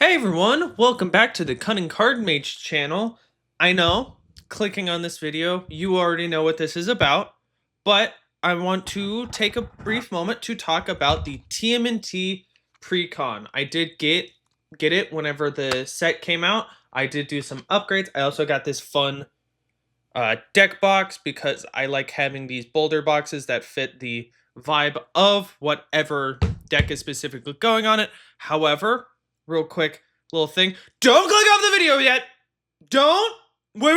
Hey everyone, welcome back to the Cunning Card Mage channel. I know, clicking on this video, you already know what this is about, but I want to take a brief moment to talk about the TMNT precon. I did get it whenever the set came out. I did do some upgrades. I also got this fun deck box because I like having these boulder boxes that fit the vibe of whatever deck is specifically going on it. However, real quick little thing, don't click off the video yet. Don't. Wait.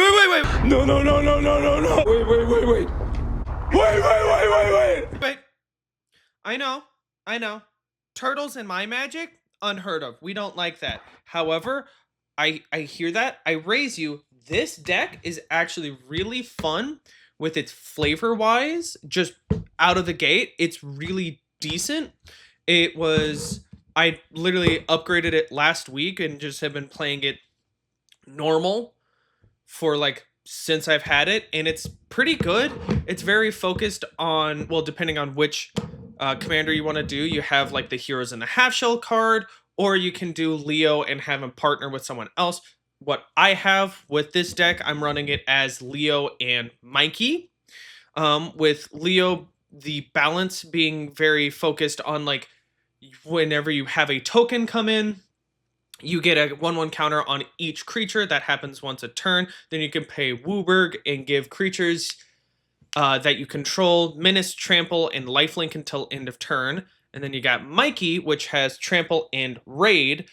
No, no, no, no, no, no, no. Wait. Wait. I know. Turtles and my magic, unheard of. We don't like that. However, I hear that. I raise you. This deck is actually really fun with its flavor wise. Just out of the gate, it's really decent. I literally upgraded it last week and just have been playing it normal for like since I've had it, and it's pretty good. It's very focused on, well, depending on which commander you want to do, you have like the heroes in the half shell card, or you can do Leo and have him partner with someone else. What I have with this deck, I'm running it as Leo and Mikey. With Leo, the balance being very focused on like whenever you have a token come in, you get a 1/1 counter on each creature. That happens once a turn. Then you can pay Wooburg and give creatures that you control Menace, Trample, and Lifelink until end of turn. And then you got Mikey, which has Trample and Raid,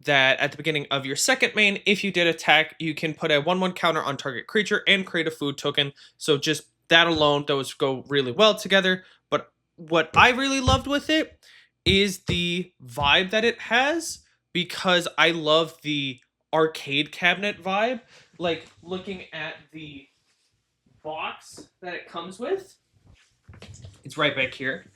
that at the beginning of your second main, if you did attack, you can put a 1/1 counter on target creature and create a food token. So just that alone, those go really well together. But what I really loved with it is the vibe that it has, because I love the arcade cabinet vibe. Like looking at the box that it comes with, it's right back here.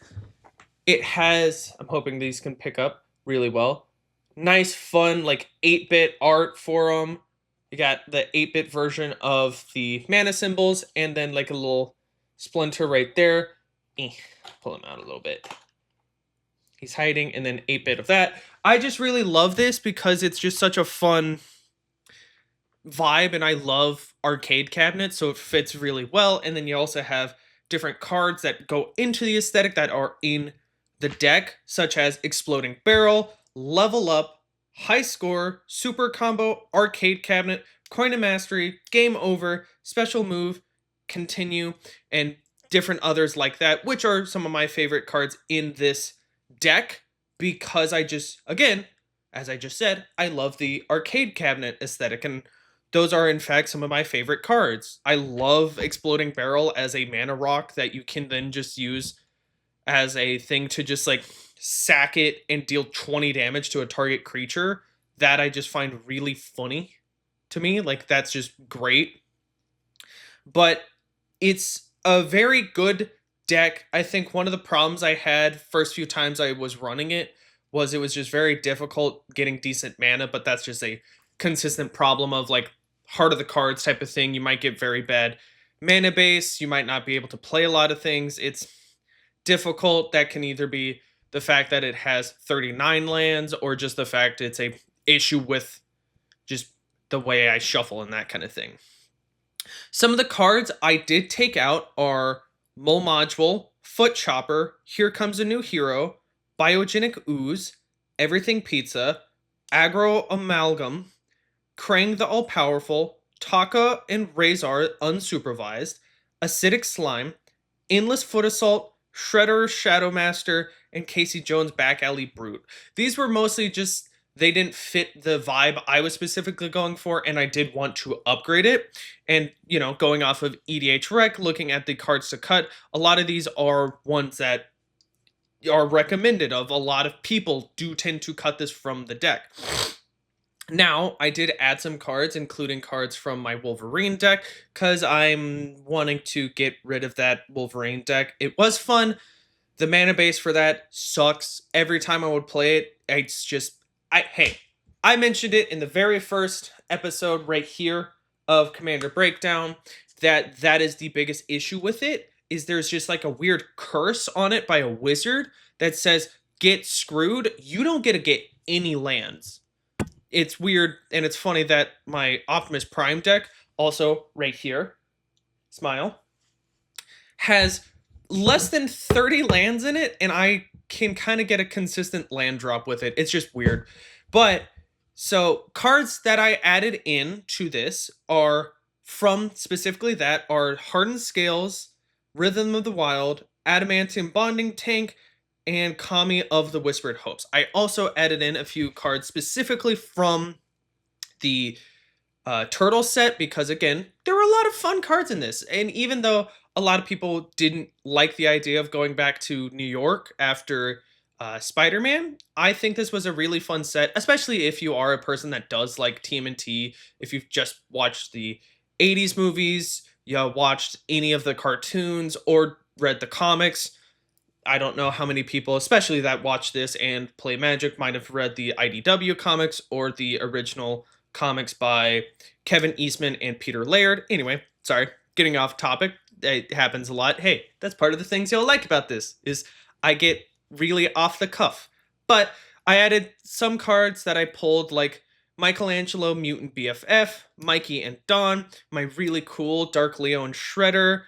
It has, I'm hoping these can pick up really well, nice fun like 8-bit art for them. You got the 8-bit version of the mana symbols, and then like a little splinter right there. Pull him out a little bit. He's hiding, and then 8-bit of that. I just really love this because it's just such a fun vibe, and I love arcade cabinets, so it fits really well. And then you also have different cards that go into the aesthetic that are in the deck, such as Exploding Barrel, Level Up, High Score, Super Combo, Arcade Cabinet, Coin of Mastery, Game Over, Special Move, Continue, and different others like that, which are some of my favorite cards in this deck, because I just, again, as I just said, I love the arcade cabinet aesthetic, and those are in fact some of my favorite cards. I love Exploding Barrel as a mana rock that you can then just use as a thing to just like sack it and deal 20 damage to a target creature. That I just find really funny to me. Like, that's just great. But it's a very good deck. I think one of the problems I had first few times I was running it was just very difficult getting decent mana, but that's just a consistent problem of like heart of the cards type of thing. You might get very bad mana base, you might not be able to play a lot of things. It's difficult. That can either be the fact that it has 39 lands, or just the fact it's a issue with just the way I shuffle and that kind of thing. Some of the cards I did take out are Mole Module, Foot Chopper, Here Comes a New Hero, Biogenic Ooze, Everything Pizza, Aggro Amalgam, Krang the All-Powerful, Taka and Razor Unsupervised, Acidic Slime, Endless Foot Assault, Shredder Shadowmaster, and Casey Jones Back Alley Brute. These were mostly just, they didn't fit the vibe I was specifically going for, and I did want to upgrade it. And, you know, going off of EDH Rec, looking at the cards to cut, a lot of these are ones that are recommended of. A lot of people do tend to cut this from the deck. Now, I did add some cards, including cards from my Wolverine deck, because I'm wanting to get rid of that Wolverine deck. It was fun. The mana base for that sucks. Every time I would play it, it's just, I mentioned it in the very first episode right here of Commander Breakdown, that is the biggest issue with it, is there's just like a weird curse on it by a wizard that says, get screwed. You don't get to get any lands. it's weird and it's funny that my Optimus Prime deck, also right here, smile, has less than 30 lands in it, and I can kind of get a consistent land drop with it. It's just weird. But so cards that I added in to this are from specifically that are Hardened Scales, Rhythm of the Wild, Adamantium Bonding Tank, and Kami of the Whispered Hopes. I also added in a few cards specifically from the turtle set because again there were a lot of fun cards in this, and even though a lot of people didn't like the idea of going back to New York after Spider-Man, I think this was a really fun set, especially if you are a person that does like TMNT. If you've just watched the 80s movies, you watched any of the cartoons or read the comics. I don't know how many people, especially that watch this and play Magic, might have read the IDW comics or the original comics by Kevin Eastman and Peter Laird. Anyway, sorry, getting off topic. It happens a lot. Hey, that's part of the things you'll like about this is I get really off the cuff. But I added some cards that I pulled, like Michelangelo Mutant BFF, Mikey and Dawn, my really cool Dark Leo and Shredder,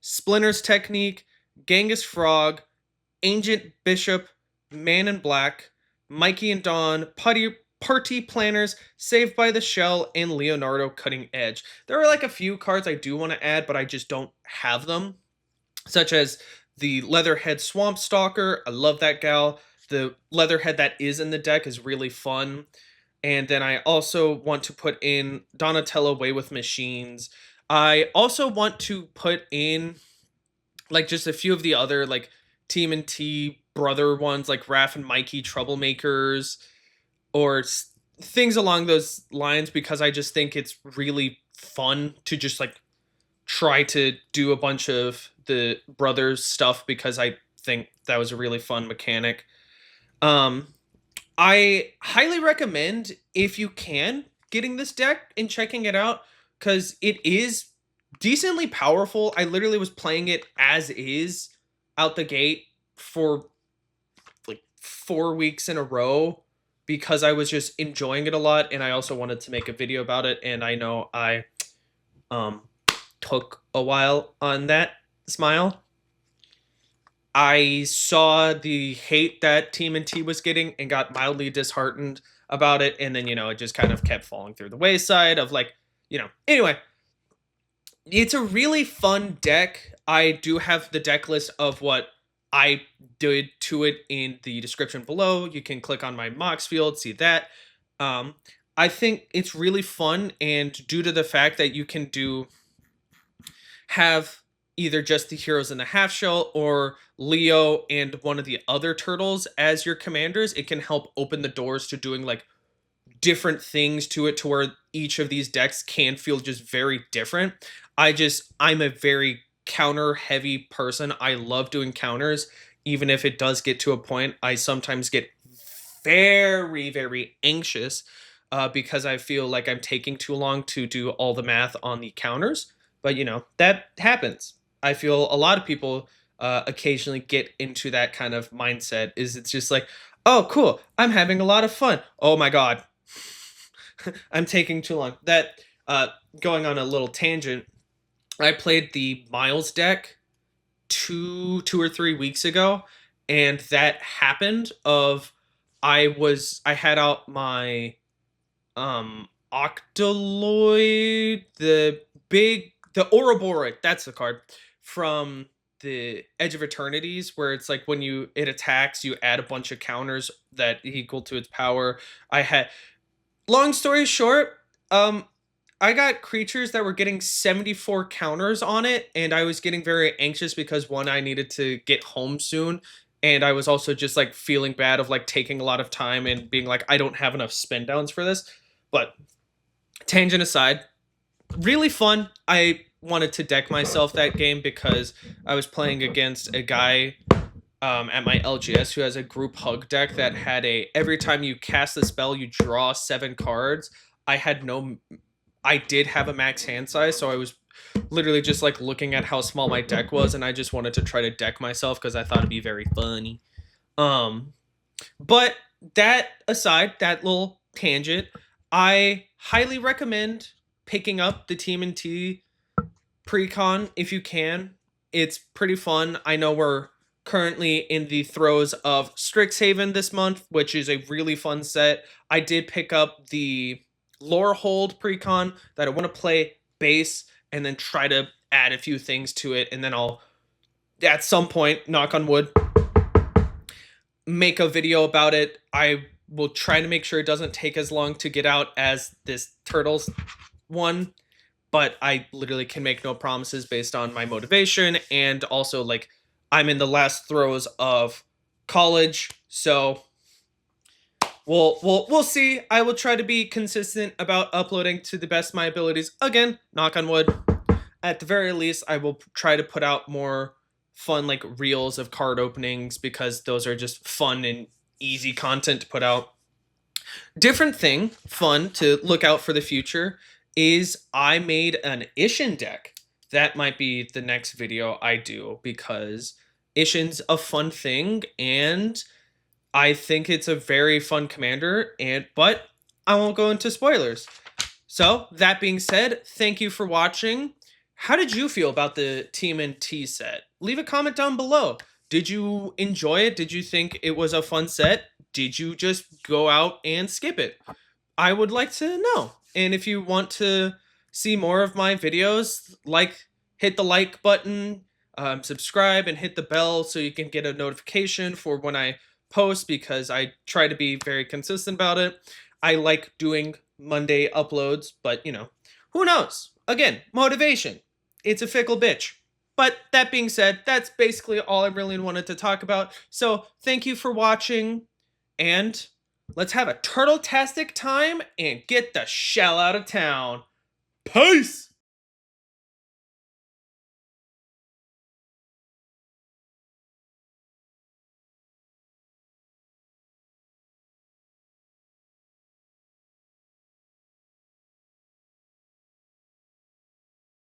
Splinter's Technique, Genghis Frog, Ancient Bishop, Man in Black, Mikey and Dawn, Party Planners, Saved by the Shell, and Leonardo Cutting Edge. There are like a few cards I do want to add, but I just don't have them, such as the Leatherhead Swamp Stalker. I love that gal. The Leatherhead that is in the deck is really fun. And then I also want to put in Donatello Way with Machines. I also want to put in like just a few of the other like TMNT brother ones, like Raph and Mikey Troublemakers, or things along those lines, because I just think it's really fun to just like try to do a bunch of the brothers stuff, because I think that was a really fun mechanic. I highly recommend, if you can, getting this deck and checking it out, because it is decently powerful. I literally was playing it as is out the gate for like 4 weeks in a row because I was just enjoying it a lot, and I also wanted to make a video about it, and I know I took a while on that, smile. I saw the hate that TMNT was getting and got mildly disheartened about it, and then it just kind of kept falling through the wayside of like, anyway, it's a really fun deck. I do have the deck list of what I did to it in the description below. You can click on my Mox field, see that. I think it's really fun, and due to the fact that you can have either just the heroes in the half shell or Leo and one of the other turtles as your commanders, it can help open the doors to doing like different things to it, to where each of these decks can feel just very different. I'm a very counter heavy person. I love doing counters, even if it does get to a point I sometimes get very, very anxious because I feel like I'm taking too long to do all the math on the counters. But that happens. I feel a lot of people occasionally get into that kind of mindset. It's just like, oh, cool, I'm having a lot of fun. Oh my god, I'm taking too long. That going on a little tangent, I played the Miles deck two or 3 weeks ago, and that happened of I had out my Octoloid, the Ouroboros, that's the card from the Edge of Eternities, where it's like when it attacks, you add a bunch of counters that equal to its power. Long story short, I got creatures that were getting 74 counters on it, and I was getting very anxious because one, I needed to get home soon, and I was also just like feeling bad of like taking a lot of time and being like, I don't have enough spin downs for this. But tangent aside, really fun. I wanted to deck myself that game because I was playing against a guy at my LGS who has a group hug deck that had every time you cast the spell, you draw 7 cards. I did have a max hand size, so I was literally just like looking at how small my deck was, and I just wanted to try to deck myself because I thought it'd be very funny. But that aside, that little tangent, I highly recommend picking up the TMNT precon if you can. It's pretty fun. I know we're currently in the throes of Strixhaven this month, which is a really fun set. I did pick up the Lorehold precon that I want to play base and then try to add a few things to it, and then I'll at some point, knock on wood, make a video about it. I will try to make sure it doesn't take as long to get out as this Turtles one, but I literally can make no promises based on my motivation, and also like I'm in the last throes of college, so we'll see. I will try to be consistent about uploading to the best of my abilities. Again, knock on wood. At the very least, I will try to put out more fun like reels of card openings, because those are just fun and easy content to put out. Different thing, fun to look out for the future, is I made an Ishin deck. That might be the next video I do, because Ishin's a fun thing and I think it's a very fun commander, but I won't go into spoilers. So, that being said, thank you for watching. How did you feel about the TMNT set? Leave a comment down below. Did you enjoy it? Did you think it was a fun set? Did you just go out and skip it? I would like to know. And if you want to see more of my videos, hit the like button, subscribe, and hit the bell so you can get a notification for when I post, because I try to be very consistent about it. I like doing Monday uploads, but who knows? Again, motivation. It's a fickle bitch. But that being said, that's basically all I really wanted to talk about. So thank you for watching, and let's have a turtle-tastic time and get the shell out of town. Peace!